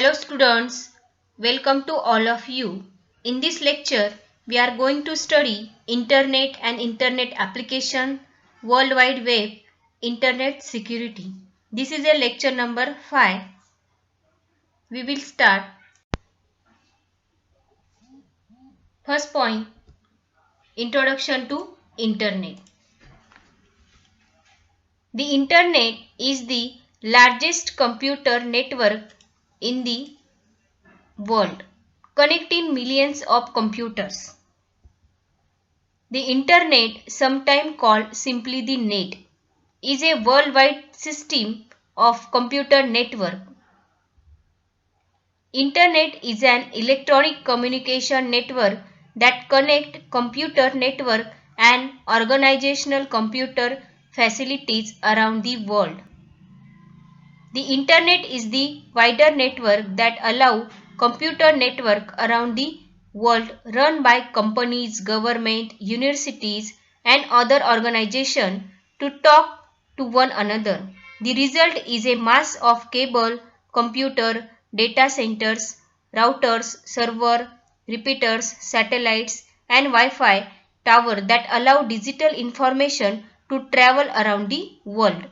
Hello students, welcome to all of you. In this lecture, we are going to study Internet and Internet application, World Wide Web, Internet security. This is a lecture number 5. We will start. First point, Introduction to Internet. The Internet is the largest computer network in the world, connecting millions of computers. The Internet, sometimes called simply the Net, is a worldwide system of computer network. Internet is an electronic communication network that connects computer network and organizational computer facilities around the world. The Internet is the wider network that allows computer network around the world run by companies, government, universities and other organizations to talk to one another. The result is a mass of cable, computer, data centers, routers, server, repeaters, satellites and Wi-Fi tower that allow digital information to travel around the world.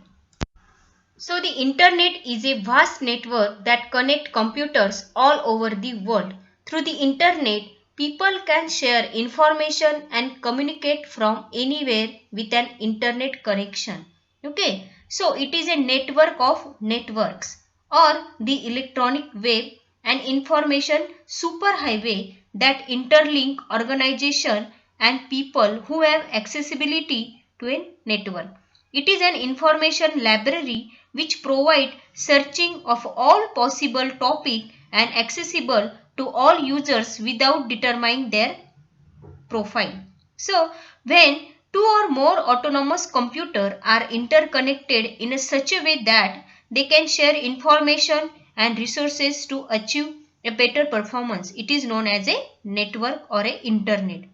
So the Internet is a vast network that connects computers all over the world. Through the Internet, people can share information and communicate from anywhere with an Internet connection. Okay, so it is a network of networks or the electronic web, an information superhighway that interlink organization and people who have accessibility to a network. It is an information library which provides searching of all possible topics and accessible to all users without determining their profile. So, when two or more autonomous computers are interconnected in such a way that they can share information and resources to achieve a better performance, it is known as a network or a internet.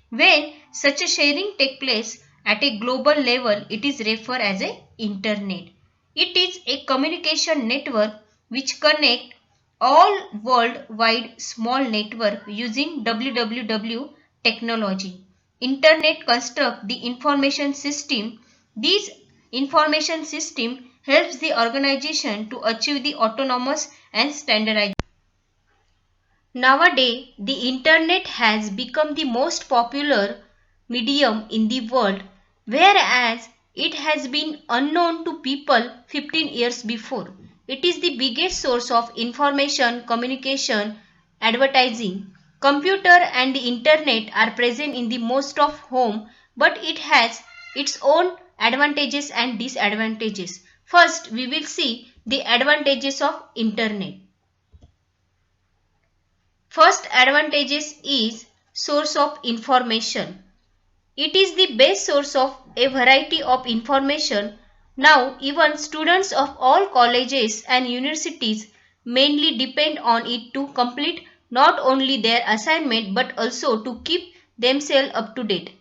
When such a sharing takes place at a global level, it is referred as a internet. It is a communication network which connects all worldwide small network using WWW technology. Internet construct the information system. This information system helps the organization to achieve the autonomous and standardized. Nowadays, the Internet has become the most popular medium in the world, whereas it has been unknown to people 15 years before. It is the biggest source of information, communication, advertising. Computer and the Internet are present in the most of home, but it has its own advantages and disadvantages. First, we will see the advantages of Internet. First advantages is source of information. It is the best source of a variety of information. Now even students of all colleges and universities mainly depend on it to complete not only their assignment but also to keep themselves up to date.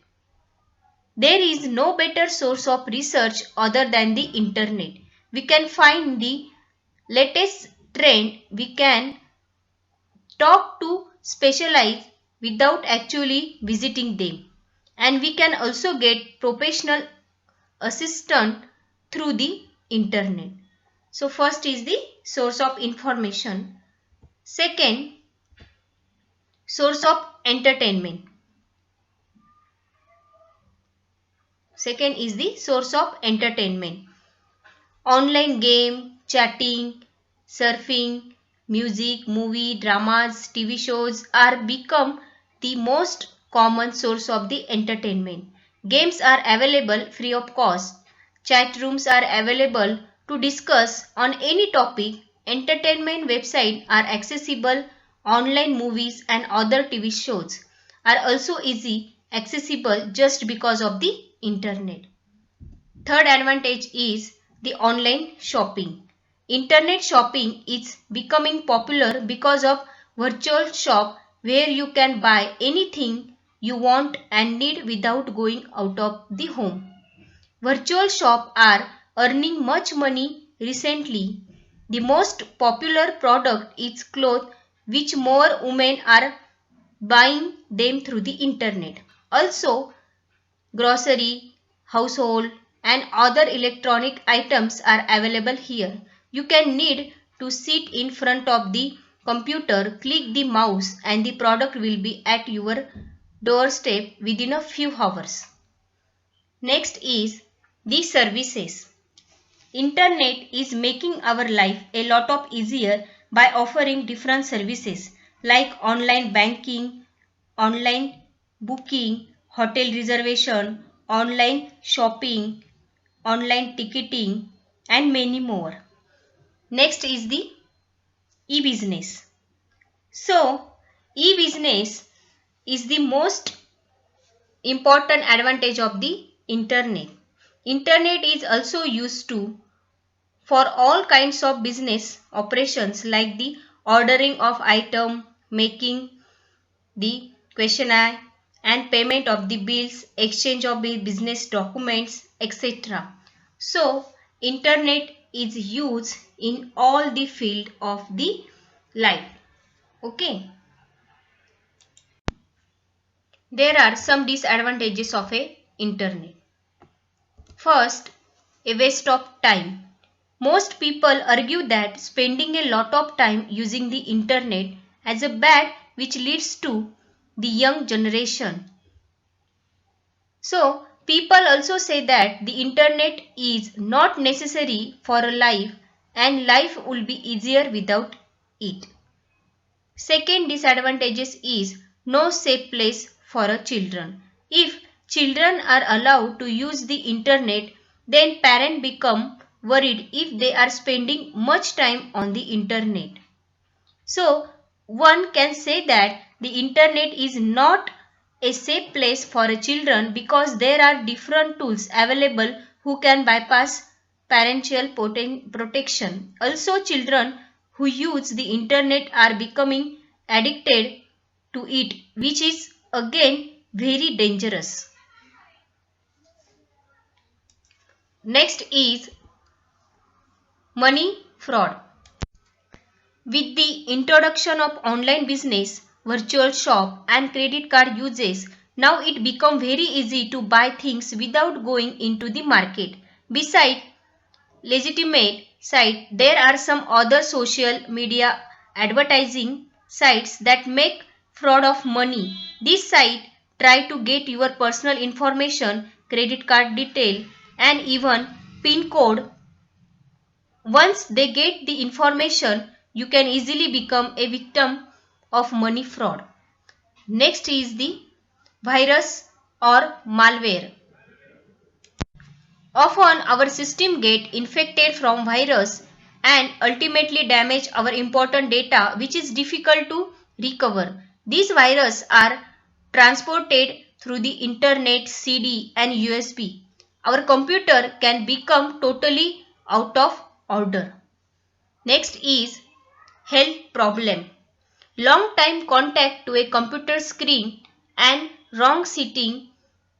There is no better source of research other than the Internet. We can find the latest trend. We can talk to specialize without actually visiting them, and we can also get professional assistance through the internet. So first is the source of information. Second, source of entertainment. Second is the source of entertainment. Online game, chatting, surfing, music, movie, dramas, TV shows are become the most common source of the entertainment. Games are available free of cost. Chat rooms are available to discuss on any topic. Entertainment websites are accessible. Online movies and other TV shows are also easy accessible just because of the internet. Third advantage is the online shopping. Internet shopping is becoming popular because of virtual shop where you can buy anything you want and need without going out of the home. Virtual shops are earning much money recently. The most popular product is clothes, which more women are buying them through the internet. Also, grocery, household and other electronic items are available here. You can need to sit in front of the computer, click the mouse and the product will be at your doorstep within a few hours. Next is the services. Internet is making our life a lot of easier by offering different services like online banking, online booking, hotel reservation, online shopping, online ticketing and many more. Next is the e-business. So, e-business is the most important advantage of the internet. Internet is also used for all kinds of business operations like the ordering of item, making the questionnaire and payment of the bills, exchange of the business documents, etc. So, internet is used in all the field of the life. Okay. There are some disadvantages of a internet. First, a waste of time. Most people argue that spending a lot of time using the internet has a bad which leads to the young generation. So, people also say that the internet is not necessary for a life and life will be easier without it. Second disadvantage is no safe place for a children. If children are allowed to use the internet, then parents become worried if they are spending much time on the internet. So, one can say that the internet is not a safe place for a children because there are different tools available who can bypass parental protection. Also, children who use the internet are becoming addicted to it, which is again very dangerous. Next is money fraud. With the introduction of online business, virtual shop and credit card uses, now it become very easy to buy things without going into the market. Besides legitimate site, there are some other social media advertising sites that make fraud of money. This site try to get your personal information, credit card detail and even PIN code. Once they get the information, you can easily become a victim of money fraud. Next is the virus or malware. Often our system get infected from virus and ultimately damage our important data which is difficult to recover. These viruses are transported through the internet, CD and USB. Our computer can become totally out of order. Next is health problem. Long time contact to a computer screen and wrong sitting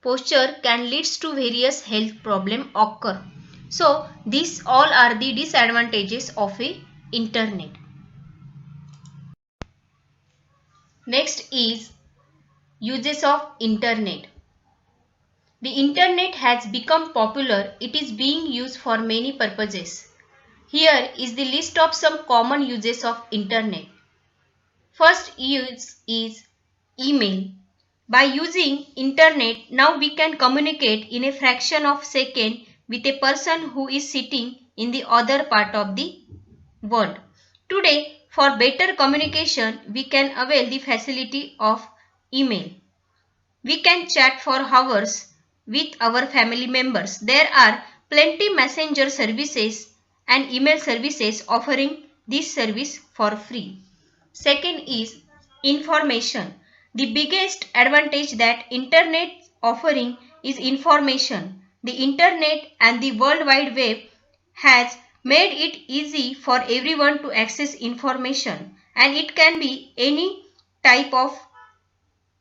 posture can lead to various health problems occur. So these all are the disadvantages of a internet. Next is uses of internet. The internet has become popular. It is being used for many purposes. Here is the list of some common uses of internet. First use is email. By using internet, now we can communicate in a fraction of a second with a person who is sitting in the other part of the world. Today, for better communication, we can avail the facility of email. We can chat for hours with our family members. There are plenty messenger services and email services offering this service for free. Second is information. The biggest advantage that internet offering is information. The internet and the World Wide Web has made it easy for everyone to access information, and it can be any type of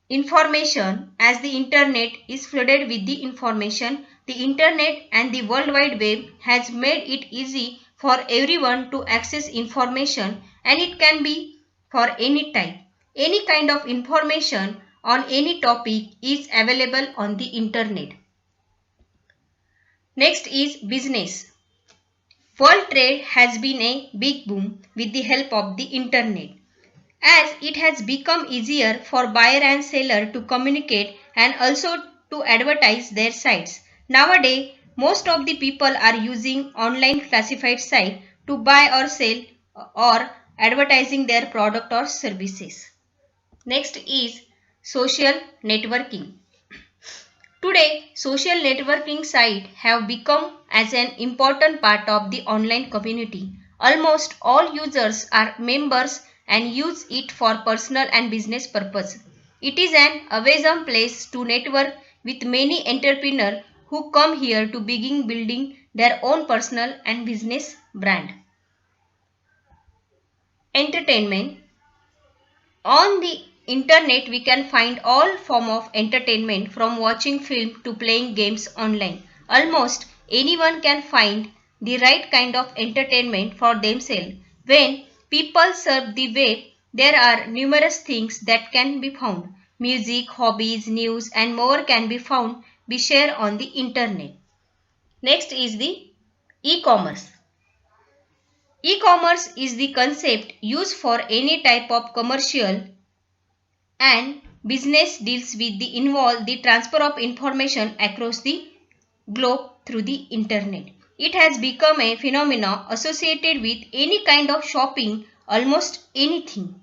information. As the internet is flooded with the information, the internet and the World Wide Web has made it easy for everyone to access information, and it can be for any type. Any kind of information on any topic is available on the internet. Next is business. World trade has been a big boom with the help of the internet, as it has become easier for buyer and seller to communicate and also to advertise their sites. Nowadays, most of the people are using online classified site to buy or sell or advertising their product or services. Next is social networking. Today, social networking sites have become as an important part of the online community. Almost all users are members and use it for personal and business purpose. It is an awesome place to network with many entrepreneurs who come here to begin building their own personal and business brand. Entertainment. On the internet, we can find all form of entertainment from watching film to playing games online. Almost anyone can find the right kind of entertainment for themselves. When people surf the web, there are numerous things that can be found. Music, hobbies, news and more can be shared on the internet. Next is the e-commerce. E-commerce is the concept used for any type of commercial and business deals with the involve the transfer of information across the globe through the internet. It has become a phenomenon associated with any kind of shopping, almost anything.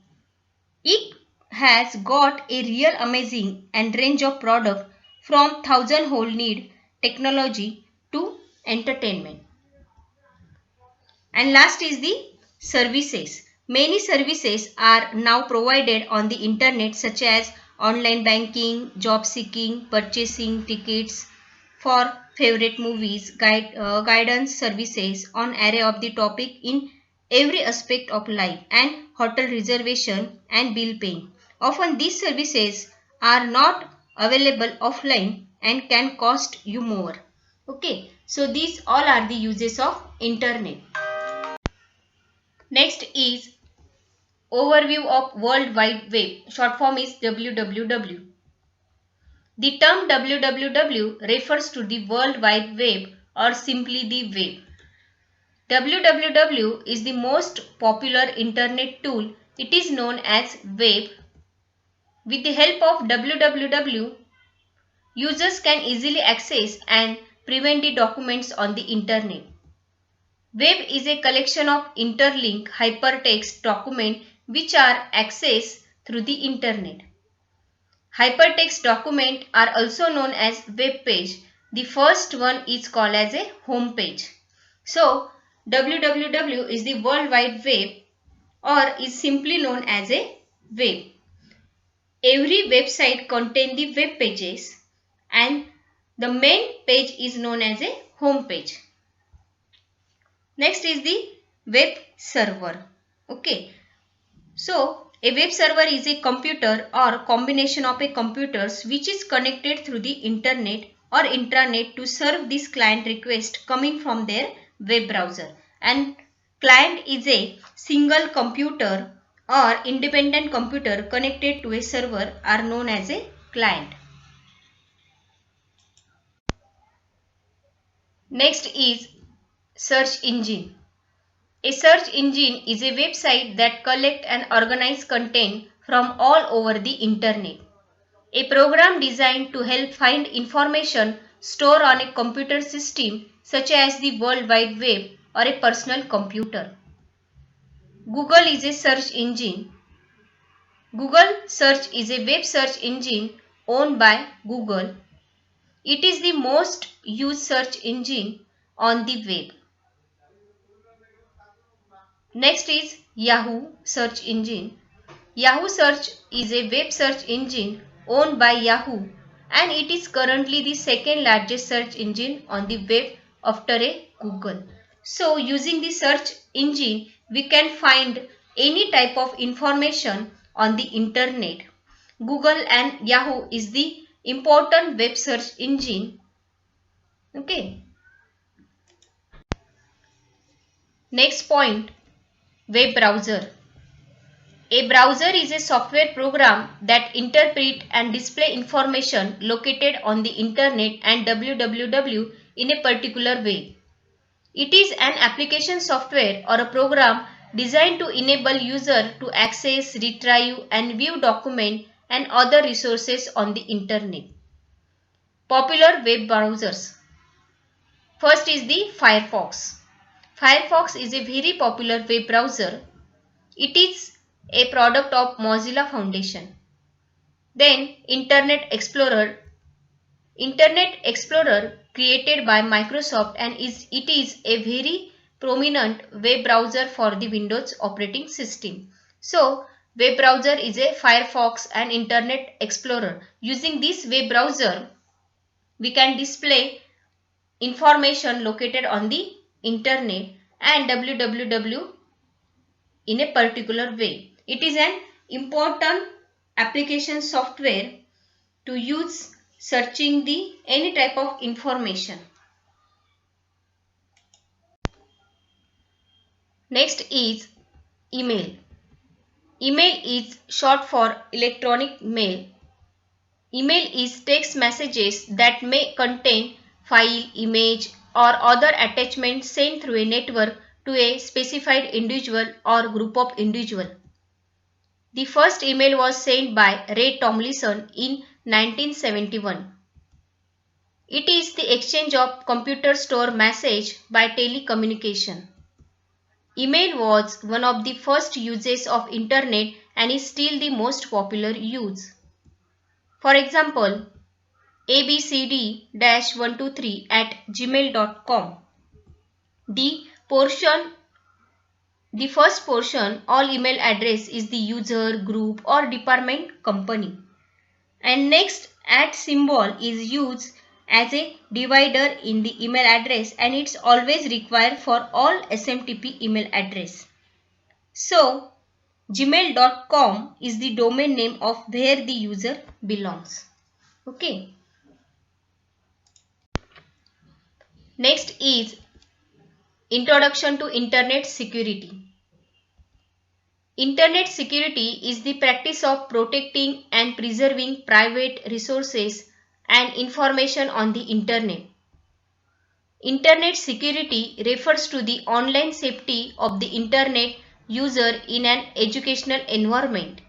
It has got a real amazing and range of product from thousand whole need technology to entertainment. And last is the services. Many services are now provided on the internet, such as online banking, job seeking, purchasing tickets for favorite movies, guidance services on array of the topic in every aspect of life, and hotel reservation and bill paying. Often these services are not available offline and can cost you more. Okay, so these all are the uses of internet. Next is overview of World Wide Web. Short form is WWW. The term WWW refers to the World Wide Web or simply the web. WWW is the most popular internet tool. It is known as web. With the help of WWW, users can easily access and prevent the documents on the internet. Web is a collection of interlinked hypertext documents which are accessed through the internet. Hypertext documents are also known as web page. The first one is called as a home page. So, WWW is the World Wide Web or is simply known as a web. Every website contains the web pages and the main page is known as a home page. Next is the web server. Okay. So, a web server is a computer or combination of a computers which is connected through the internet or intranet to serve this client request coming from their web browser. And client is a single computer or independent computer connected to a server are known as a client. Next is search engine. A search engine is a website that collects and organizes content from all over the internet. A program designed to help find information stored on a computer system such as the World Wide Web or a personal computer. Google is a search engine. Google Search is a web search engine owned by Google. It is the most used search engine on the web. Next is Yahoo search engine. Yahoo Search is a web search engine owned by Yahoo and it is currently the second largest search engine on the web after a Google. So using the search engine we can find any type of information on the internet. Google and Yahoo is the important web search engine. Okay. Next point, web browser. A browser is a software program that interpret and display information located on the internet and www in a particular way. It is an application software or a program designed to enable user to access, retrieve and view documents and other resources on the internet. Popular web browsers. First is the Firefox. Firefox is a very popular web browser. It is a product of Mozilla Foundation. Then Internet Explorer. Internet Explorer created by Microsoft and it is a very prominent web browser for the Windows operating system. So web browser is a Firefox and Internet Explorer. Using this web browser, we can display information located on the internet and www in a particular way. It is an important application software to use searching the any type of information. Next is email. Email is short for electronic mail. Email is text messages that may contain file, image or other attachments sent through a network to a specified individual or group of individuals. The first email was sent by Ray Tomlinson in 1971. It is the exchange of computer store message by telecommunication. Email was one of the first uses of internet and is still the most popular use. For example, abcd-123@gmail.com. The first portion, all email address is the user, group or department company. And next, @ symbol is used as a divider in the email address and it's always required for all SMTP email address. So, gmail.com is the domain name of where the user belongs. Okay. Next is Introduction to Internet Security. Internet security is the practice of protecting and preserving private resources and information on the internet. Internet security refers to the online safety of the internet user in an educational environment.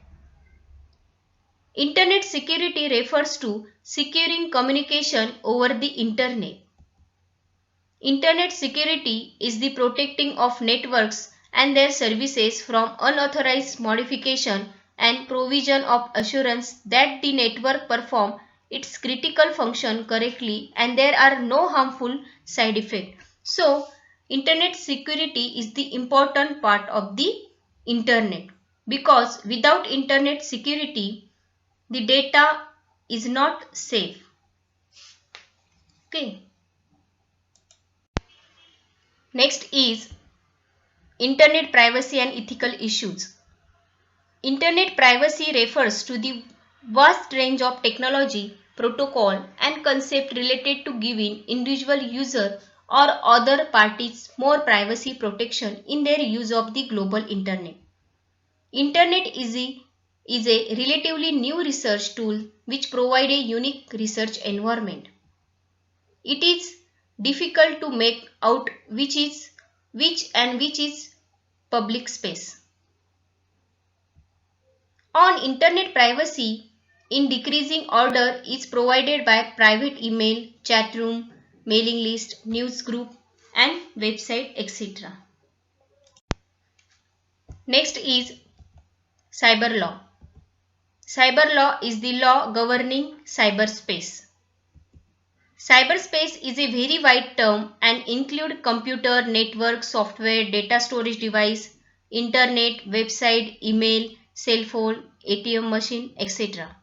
Internet security refers to securing communication over the internet. Internet security is the protecting of networks and their services from unauthorized modification and provision of assurance that the network performs its critical function correctly and there are no harmful side effects. So, internet security is the important part of the internet because without internet security, the data is not safe. Okay. Next is Internet privacy and ethical issues. Internet privacy refers to the vast range of technology, protocol and concept related to giving individual user or other parties more privacy protection in their use of the global internet. Internet is a relatively new research tool which provides a unique research environment. It is difficult to make out which is public space. On internet privacy in decreasing order is provided by private email, chat room, mailing list, news group and website etc. Next is cyber law. Cyber law is the law governing cyberspace. Cyberspace is a very wide term and include computer, network, software, data storage device, internet, website, email, cell phone, ATM machine, etc.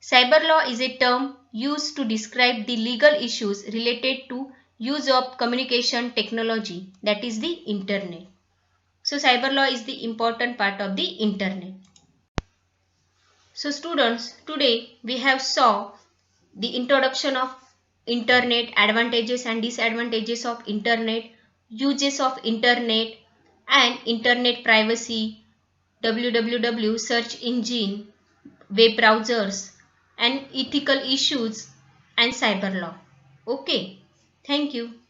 Cyber law is a term used to describe the legal issues related to use of communication technology, that is the internet. So cyber law is the important part of the internet. So students, today we have saw the introduction of internet, advantages and disadvantages of internet, uses of internet and internet privacy, www search engine, web browsers, and ethical issues and cyber law. Okay, thank you.